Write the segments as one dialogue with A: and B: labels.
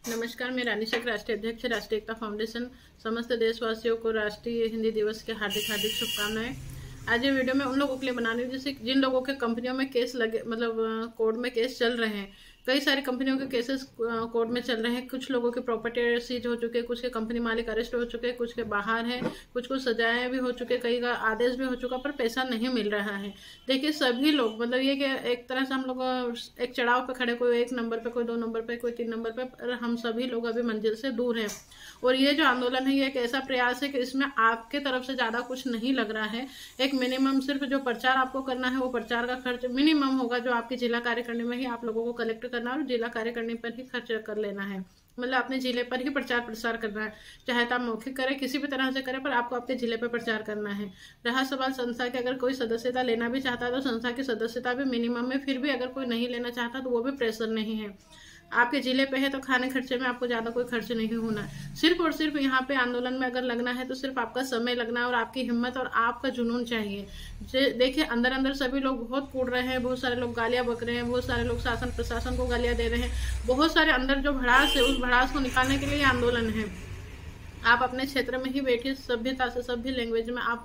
A: नमस्कार, मैं रानी शेख, राष्ट्रीय अध्यक्ष राष्ट्रीय एकता फाउंडेशन। समस्त देशवासियों को राष्ट्रीय हिंदी दिवस के हार्दिक हार्दिक शुभकामनाएं। आज ये वीडियो मैं उन लोगों के लिए बना रही हूँ जैसे जिन लोगों के कंपनियों में केस लगे, मतलब कोर्ट में केस चल रहे हैं। कई सारी कंपनियों के केसेस कोर्ट में चल रहे हैं। कुछ लोगों की प्रॉपर्टी सीज हो चुके हैं, कुछ के कंपनी मालिक अरेस्ट हो चुके हैं, कुछ के बाहर हैं, कुछ को सजाएं भी हो चुके, कई का आदेश भी हो चुका, पर पैसा नहीं मिल रहा है। देखिए सभी लोग, मतलब ये कि एक तरह से हम लोग एक चढ़ाव पे खड़े, कोई 1 नंबर पे, कोई 2 नंबर पे, कोई 3 नंबर पे, पर हम सभी लोग अभी मंजिल से दूर हैं। और ये जो आंदोलन है, ये एक ऐसा प्रयास है कि इसमें आपके तरफ से ज्यादा कुछ नहीं लग रहा है। एक मिनिमम सिर्फ जो प्रचार आपको करना है, वो प्रचार का खर्च मिनिमम होगा, जो आपकी जिला कार्यकारिणी में ही आप लोगों को कलेक्ट करना है और जिला कार्यकारिणी पर ही खर्च कर लेना है। मतलब अपने जिले पर ही प्रचार प्रसार करना है, चाहे तो आप मौखिक करें, किसी भी तरह से करें, पर आपको आपके जिले पर प्रचार करना है। रहा सवाल संस्था के, अगर कोई सदस्यता लेना भी चाहता है तो संस्था की सदस्यता भी मिनिमम में, फिर भी अगर कोई नहीं लेना चाहता तो वो भी प्रेशर नहीं है। आपके जिले पे है तो खाने खर्चे में आपको ज्यादा कोई खर्च नहीं होना। सिर्फ और सिर्फ यहाँ पे आंदोलन में अगर लगना है तो सिर्फ आपका समय लगना है और आपकी हिम्मत और आपका जुनून चाहिए। देखिए अंदर अंदर सभी लोग बहुत कूद रहे हैं, बहुत सारे लोग गालियां बक रहे हैं, बहुत सारे लोग शासन प्रशासन को गालियां दे रहे हैं। बहुत सारे अंदर जो भड़ास है, उस भड़ास को निकालने के लिए आंदोलन है। आप अपने क्षेत्र में ही बैठिए, सभ्यता से, सभ्य लैंग्वेज में आप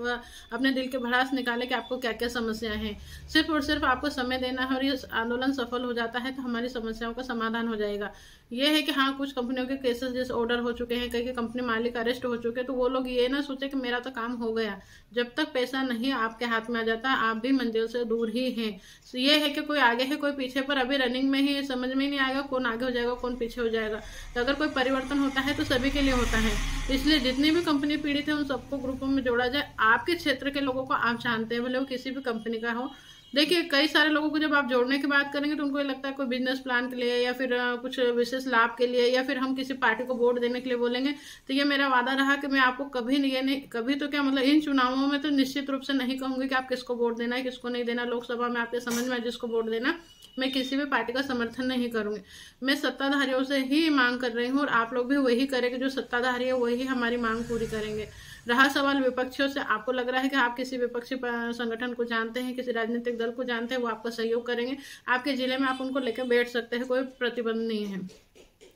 A: अपने दिल के भड़ास निकाले कि आपको क्या क्या समस्याएं हैं। सिर्फ और सिर्फ आपको समय देना है और ये आंदोलन सफल हो जाता है तो हमारी समस्याओं का समाधान हो जाएगा। ये है कि हाँ, कुछ कंपनियों के केसेस जैसे ऑर्डर हो चुके हैं, कई के कंपनी मालिक अरेस्ट हो चुके हैं, तो वो लोग ये ना सोचे कि मेरा तो काम हो गया। जब तक पैसा नहीं आपके हाथ में आ जाता, आप भी मंजिल से दूर ही हैं। तो ये है कि कोई आगे है कोई पीछे, पर अभी रनिंग में ही समझ में नहीं आएगा कौन आगे हो जाएगा कौन पीछे हो जाएगा। तो अगर कोई परिवर्तन होता है तो सभी के लिए होता है, इसलिए जितनी भी कंपनी पीड़ित है उन सबको ग्रुपों में जोड़ा जाए। आपके क्षेत्र के लोगों को आप जानते हैं, भले वो किसी भी कंपनी का हो। देखिए कई सारे लोगों को जब आप जोड़ने की बात करेंगे तो उनको ये लगता है कोई बिजनेस प्लान के लिए या फिर कुछ विशेष लाभ के लिए, या फिर हम किसी पार्टी को वोट देने के लिए बोलेंगे। तो ये मेरा वादा रहा कि मैं आपको कभी ये नहीं, कभी तो क्या मतलब इन चुनावों में तो निश्चित रूप से नहीं कहूंगी कि आप किसको वोट देना है किसको नहीं देना। लोकसभा में आपके समझ में आए जिसको वोट देना। मैं किसी भी पार्टी का समर्थन नहीं करूंगी। मैं सत्ताधारियों से ही मांग कर रही हूँ और आप लोग भी वही करेंगे, जो सत्ताधारी है वही हमारी मांग पूरी करेंगे। रहा सवाल विपक्षियों से, आपको लग रहा है कि आप किसी विपक्षी संगठन को जानते हैं, किसी राजनीतिक दल को जानते हैं, वो आपका सहयोग करेंगे, आपके जिले में आप उनको लेकर बैठ सकते हैं, कोई प्रतिबंध नहीं है।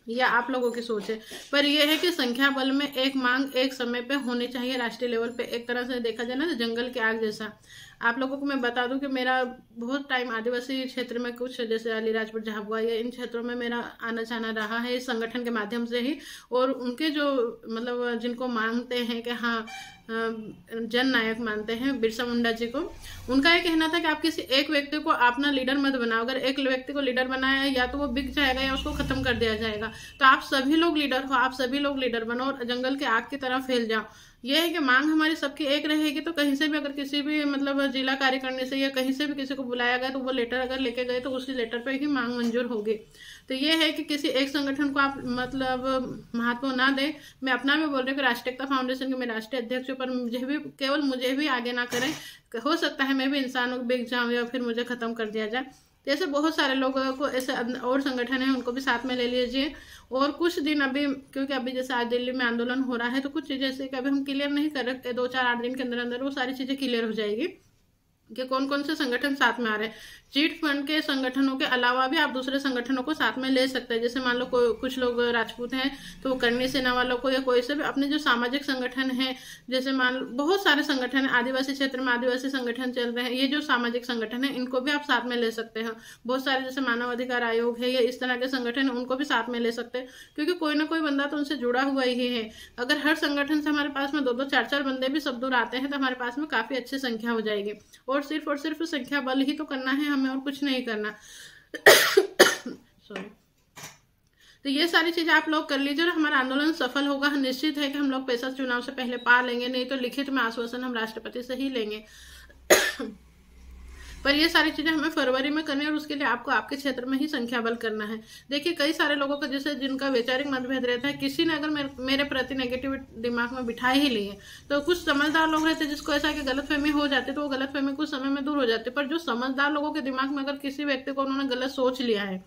A: या आप लोगों की सोच है, पर यह है कि संख्या बल में एक मांग एक समय पे होनी चाहिए राष्ट्रीय लेवल पे। एक तरह से देखा जाए ना तो जंगल की आग जैसा। आप लोगों को मैं बता दूं कि मेरा बहुत टाइम आदिवासी क्षेत्र में, कुछ जैसे अलीराजपुर, झाबुआ, या इन क्षेत्रों में मेरा आना जाना रहा है इस संगठन के माध्यम से ही। और उनके जो मतलब जिनको मानते हैं कि हाँ जन नायक मानते हैं बिरसा मुंडा जी को, उनका ये कहना था कि आप किसी एक व्यक्ति को अपना लीडर मत बनाओ। अगर एक व्यक्ति को लीडर बनाया या तो वो बिक जाएगा या उसको खत्म कर दिया जाएगा। तो आप सभी लोग लीडर हो, आप सभी लोग लीडर बनो और जंगल के आग की तरह फैल जाओ। ये है कि मांग हमारी सबकी एक रहेगी। तो कहीं से भी अगर किसी भी मतलब जिला कार्यकारिणी से या कहीं से भी किसी को बुलाया गया तो वो लेटर अगर लेके गए तो उसी लेटर पे ही मांग मंजूर होगी। तो ये है कि किसी एक संगठन को आप मतलब महत्व ना दें। मैं अपना भी बोल रही हूँ कि राष्ट्रीय एकता फाउंडेशन के मैं राष्ट्रीय अध्यक्ष हूँ, पर केवल मुझे भी आगे ना करें। हो सकता है मैं भी इंसानों को बिक जाऊं या फिर मुझे खत्म कर दिया जाए। जैसे बहुत सारे लोगों को ऐसे और संगठन है, उनको भी साथ में ले लीजिए। और कुछ दिन अभी, क्योंकि अभी जैसे आज दिल्ली में आंदोलन हो रहा है, तो कुछ चीजें जैसे कि अभी हम क्लियर नहीं कर रखते, 2-4-8 दिन के अंदर अंदर वो सारी चीजें क्लियर हो जाएगी कि कौन कौन से संगठन साथ में आ रहे हैं। चीट फंड के संगठनों के अलावा भी आप दूसरे संगठनों को साथ में ले सकते हैं। जैसे मान लो कुछ लोग राजपूत हैं तो वो करनी सेना वालों को, या कोई से भी अपने जो सामाजिक संगठन है, जैसे मान लो बहुत सारे संगठन है आदिवासी क्षेत्र में, आदिवासी संगठन चल रहे हैं, ये जो सामाजिक संगठन है इनको भी आप साथ में ले सकते हैं। बहुत सारे जैसे मानव अधिकार आयोग है या इस तरह के संगठन है, उनको भी साथ में ले सकते हैं, क्योंकि कोई ना कोई बंदा तो उनसे जुड़ा हुआ ही है। अगर हर संगठन से हमारे पास में 2-2, 4-4 बंदे भी सब दूर आते हैं तो हमारे पास में काफी अच्छी संख्या हो जाएगी। और सिर्फ संख्या बल ही तो करना है हमें, और कुछ नहीं करना। सॉरी। तो ये सारी चीजें आप लोग कर लीजिए और हमारा आंदोलन सफल होगा। निश्चित है कि हम लोग पैसा चुनाव से पहले पा लेंगे, नहीं तो लिखित में आश्वासन हम राष्ट्रपति से ही लेंगे। पर ये सारी चीजें हमें फरवरी में करनी है और उसके लिए आपको आपके क्षेत्र में ही संख्या बल करना है। देखिए कई सारे लोगों को जैसे जिनका वैचारिक मतभेद रहता है, किसी ने अगर मेरे प्रति नेगेटिव दिमाग में बिठा ही लिए, तो कुछ समझदार लोग रहते जिसको ऐसा कि गलतफहमी हो जाती, तो वो गलतफहमी कुछ समय में दूर हो जाती। पर जो समझदार लोगों के दिमाग में अगर किसी व्यक्ति को उन्होंने गलत सोच लिया है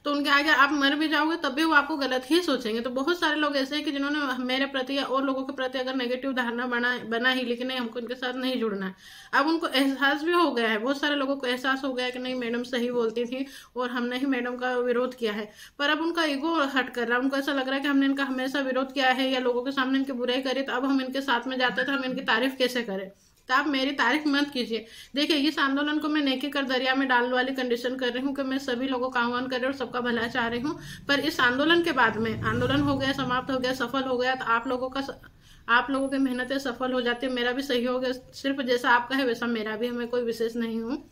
A: तो उनके आगे आप मर भी जाओगे तब भी वो आपको गलत ही सोचेंगे। तो बहुत सारे लोग ऐसे हैं कि जिन्होंने मेरे प्रति या और लोगों के प्रति अगर नेगेटिव धारणा बना ही, लेकिन नहीं, हमको उनके साथ नहीं जुड़ना है। अब उनको एहसास भी हो गया है, बहुत सारे लोगों को एहसास हो गया है कि नहीं, मैडम सही बोलती थी और हमने ही मैडम का विरोध किया है। पर अब उनका ईगो हट कर रहा है, उनको ऐसा लग रहा है कि हमने इनका हमेशा विरोध किया है या लोगों के सामने इनकी बुराई करी, तो अब हम इनके साथ में जाते तो हम इनकी तारीफ कैसे करें। तो आप मेरी तारीफ मत कीजिए। देखिए, इस आंदोलन को मैं नेकी कर दरिया में डालने वाली कंडीशन कर रही हूँ कि मैं सभी लोगों का आह्वान कर रही हूँ और सबका भला चाह रही हूँ। पर इस आंदोलन के बाद में, आंदोलन हो गया, समाप्त हो गया, सफल हो गया, तो आप लोगों की मेहनतें सफल हो जाती है। मेरा भी सहयोग है, सिर्फ जैसा आपका है वैसा मेरा भी, मैं कोई विशेष नहीं हूँ।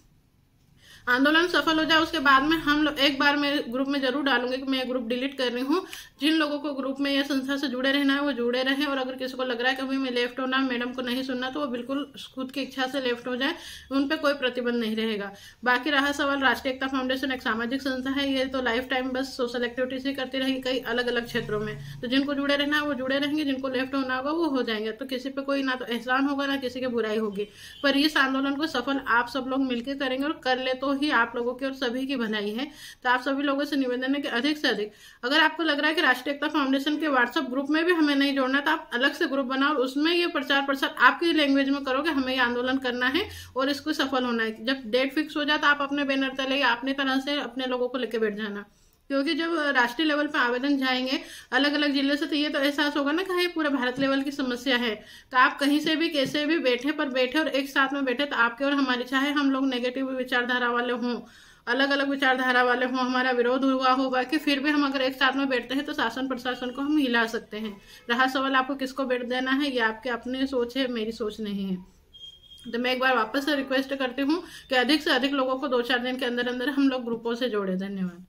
A: आंदोलन सफल हो जाए उसके बाद में हम लोग, एक बार मैं ग्रुप में जरूर डालूंगी कि मैं ग्रुप डिलीट कर रही हूँ। जिन लोगों को ग्रुप में या संस्था से जुड़े रहना है वो जुड़े रहे, और अगर किसी को लग रहा है कि अभी मैं लेफ्ट होना, मैडम को नहीं सुनना, तो वो बिल्कुल खुद की इच्छा से लेफ्ट हो जाए, उन पर कोई प्रतिबंध नहीं रहेगा। बाकी रहा सवाल, राष्ट्रीय एकता फाउंडेशन एक सामाजिक संस्था है, ये तो लाइफ टाइम बस सोशल एक्टिविटीज ही करती रहेगी कई अलग अलग क्षेत्रों में। तो जिनको जुड़े रहना है वो जुड़े रहेंगे, जिनको लेफ्ट होना होगा वो हो जाएंगे। तो किसी पे कोई ना तो एहसान होगा ना किसी की बुराई होगी। पर इस आंदोलन को सफल आप सब लोग मिलकर करेंगे, और कर ले तो ही आप लोगों की और सभी की भलाई है। तो आप सभी लोगों से निवेदन है कि अधिक से अधिक, अगर आपको लग रहा है कि राष्ट्रीय एकता फाउंडेशन के व्हाट्सएप ग्रुप में भी हमें नहीं जोड़ना, तो आप अलग से ग्रुप बनाओ और उसमें ये प्रचार प्रसार आपकी लैंग्वेज में करो कि हमें ये आंदोलन करना है और इसको सफल होना है। जब डेट फिक्स हो जाए तो आप अपने बैनर तले या अपनी तरह से अपने लोगों को लेकर बैठ जाना, क्योंकि जब राष्ट्रीय लेवल पे आवेदन जाएंगे अलग अलग जिले से, तो ये तो एहसास होगा ना कि ये पूरा भारत लेवल की समस्या है। तो आप कहीं से भी कैसे भी बैठे पर बैठे और एक साथ में बैठे, तो आपके और हमारी, चाहे हम लोग नेगेटिव विचारधारा वाले हों, अलग अलग विचारधारा वाले हों, हमारा विरोध हुआ होगा, कि फिर भी हम अगर एक साथ में बैठते हैं तो शासन प्रशासन को हम हिला सकते हैं। रहा सवाल आपको किसको बैठ देना है, ये आपके अपनी सोच है, मेरी सोच नहीं है। तो मैं एक बार वापस से रिक्वेस्ट करती हूँ कि अधिक से अधिक लोगों को 2-4 दिन के अंदर अंदर हम लोग ग्रुपों से जोड़े। धन्यवाद।